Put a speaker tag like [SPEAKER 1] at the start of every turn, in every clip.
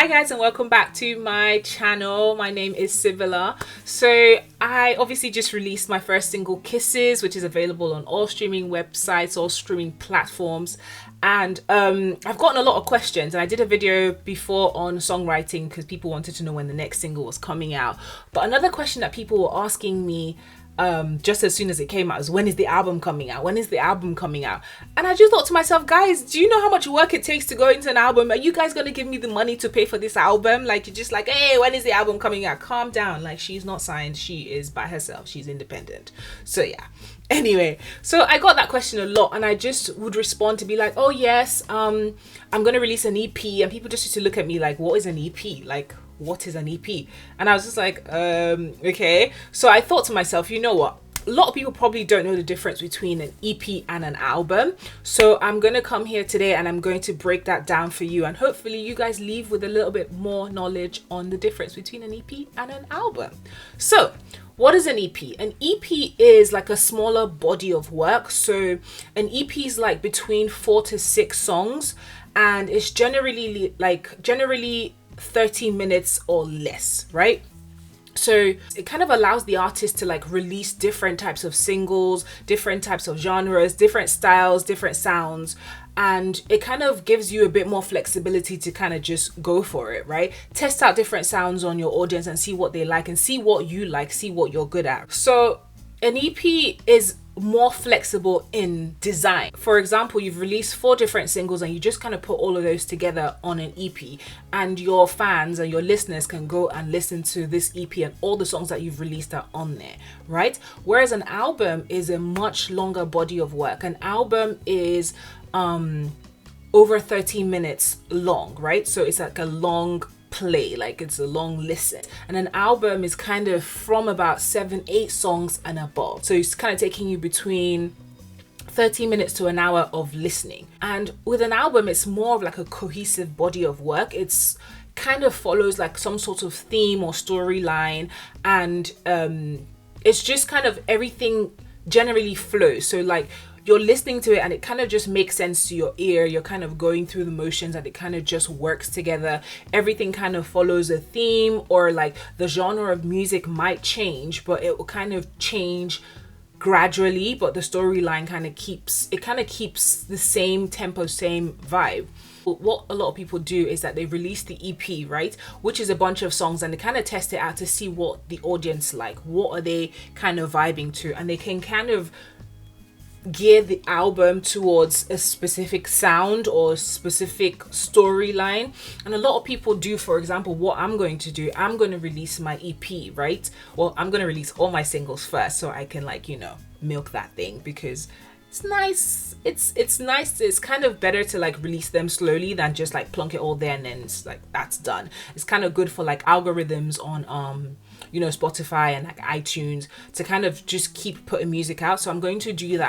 [SPEAKER 1] Hi guys, and welcome back to my channel. My name is Sivilla. So I obviously just released my first single, Kisses, which is available on all streaming websites, all streaming platforms. And I've gotten a lot of questions, and I did a video before on songwriting because people wanted to know when the next single was coming out. But another question that people were asking me just as soon as it came out is, when is the album coming out? When is the album coming out? And I just thought to myself, guys, do you know how much work it takes to go into an album? Are you guys gonna give me the money to pay for this album? Like, you're just like, hey, when is the album coming out? Calm down. Like, she's not signed, she is by herself, she's independent. So yeah, anyway, so I got that question a lot, and I just would respond to be like, oh yes, I'm gonna release an EP. And people just used to look at me like, what is an EP? Like, what is an EP? And I was just like, okay. So I thought to myself, you know what? A lot of people probably don't know the difference between an EP and an album. So I'm going to come here today and I'm going to break that down for you. And hopefully you guys leave with a little bit more knowledge on the difference between an EP and an album. So what is an EP? An EP is like a smaller body of work. So an EP is like between 4 to 6 songs, and it's generally 30 minutes or less, right? So it kind of allows the artist to like release different types of singles, different types of genres, different styles, different sounds, and it kind of gives you a bit more flexibility to kind of just go for it, right? Test out different sounds on your audience and see what they like, and see what you like, see what you're good at. So an EP is more flexible in design. For example, you've released 4 different singles and you just kind of put all of those together on an EP, and your fans and your listeners can go and listen to this EP and all the songs that you've released are on there, right? Whereas an album is a much longer body of work. An album is over 30 minutes long, right? So it's like a long play, like it's a long listen. And an album is kind of from about 7-8 songs and above, so it's kind of taking you between 30 minutes to an hour of listening. And with an album, it's more of like a cohesive body of work. It's kind of follows like some sort of theme or storyline, and it's just kind of everything generally flows. So like, you're listening to it and it kind of just makes sense to your ear. You're kind of going through the motions and it kind of just works together. Everything kind of follows a theme, or like the genre of music might change, but it will kind of change gradually, but the storyline kind of keeps the same tempo, same vibe. What a lot of people do is that they release the EP, right, which is a bunch of songs, and they kind of test it out to see what the audience like, what are they kind of vibing to, and they can kind of gear the album towards a specific sound or a specific storyline. And a lot of people do, for example, what I'm going to do, I'm going to release my EP, right? Well, I'm going to release all my singles first so I can, like, you know, milk that thing, because it's nice. It's nice. It's kind of better to like release them slowly than just like plunk it all there and then it's like, that's done. It's kind of good for like algorithms on you know, Spotify and like iTunes to kind of just keep putting music out. So I'm going to do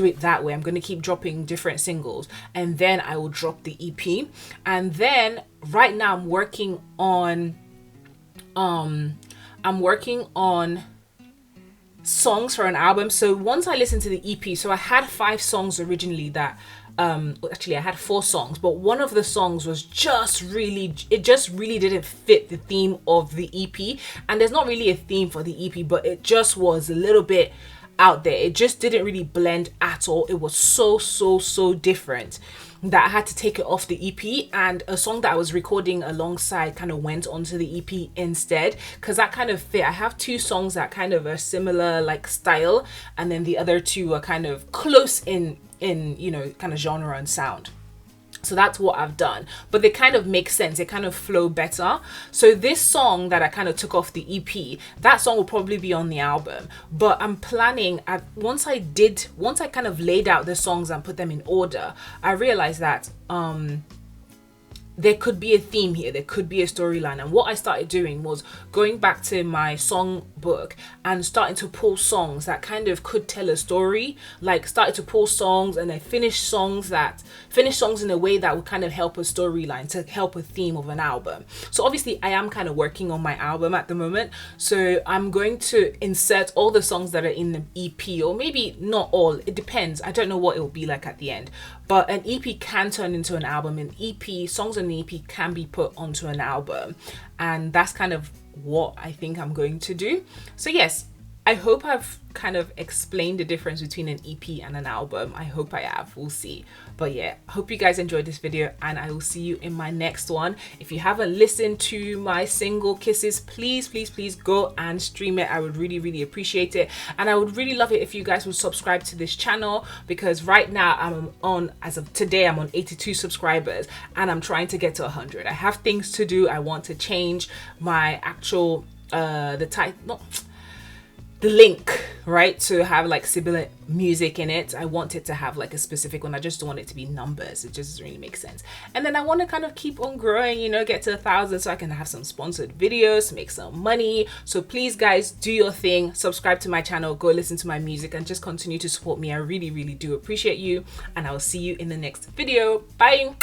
[SPEAKER 1] it that way. I'm going to keep dropping different singles, and then I will drop the EP. And then right now I'm working on songs for an album. So once I listen to the EP, so I had 5 songs originally that actually I had 4 songs, but one of the songs was just really didn't fit the theme of the EP. And there's not really a theme for the EP, but it just was a little bit out there. It just didn't really blend at all. It was so different that I had to take it off the EP, and a song that I was recording alongside kind of went onto the EP instead, because that kind of fit. I have 2 songs that kind of are similar like style, and then the other 2 are kind of close in you know, kind of genre and sound. So that's what I've done, but they kind of make sense, they kind of flow better. So this song that I kind of took off the EP, that song will probably be on the album, but I'm planning once I kind of laid out the songs and put them in order, I realized that there could be a theme here, there could be a storyline. And what I started doing was going back to my song book and starting to pull songs that kind of could tell a story, like started to pull songs and then finish songs in a way that would kind of help a storyline, to help a theme of an album. So obviously I am kind of working on my album at the moment, so I'm going to insert all the songs that are in the EP, or maybe not all, it depends. I don't know what it will be like at the end, but an EP can turn into an album. An EP, songs on an EP can be put onto an album, and that's kind of what I think I'm going to do. So yes, I hope I've kind of explained the difference between an EP and an album. I hope I have. We'll see. But yeah, hope you guys enjoyed this video, and I will see you in my next one. If you haven't listened to my single Kisses, please go and stream it. I would really appreciate it, and I would really love it if you guys would subscribe to this channel, because right now I'm on, as of today, I'm on 82 subscribers, and I'm trying to get to 100. I have things to do. I want to change my actual the link, right, to have like Sibilla music in it. I want it to have like a specific one. I just don't want it to be numbers. It just doesn't really make sense. And then I want to kind of keep on growing, you know, get to 1,000 so I can have some sponsored videos, make some money. So please guys, do your thing, subscribe to my channel, go listen to my music, and just continue to support me. I really do appreciate you, and I will see you in the next video. Bye.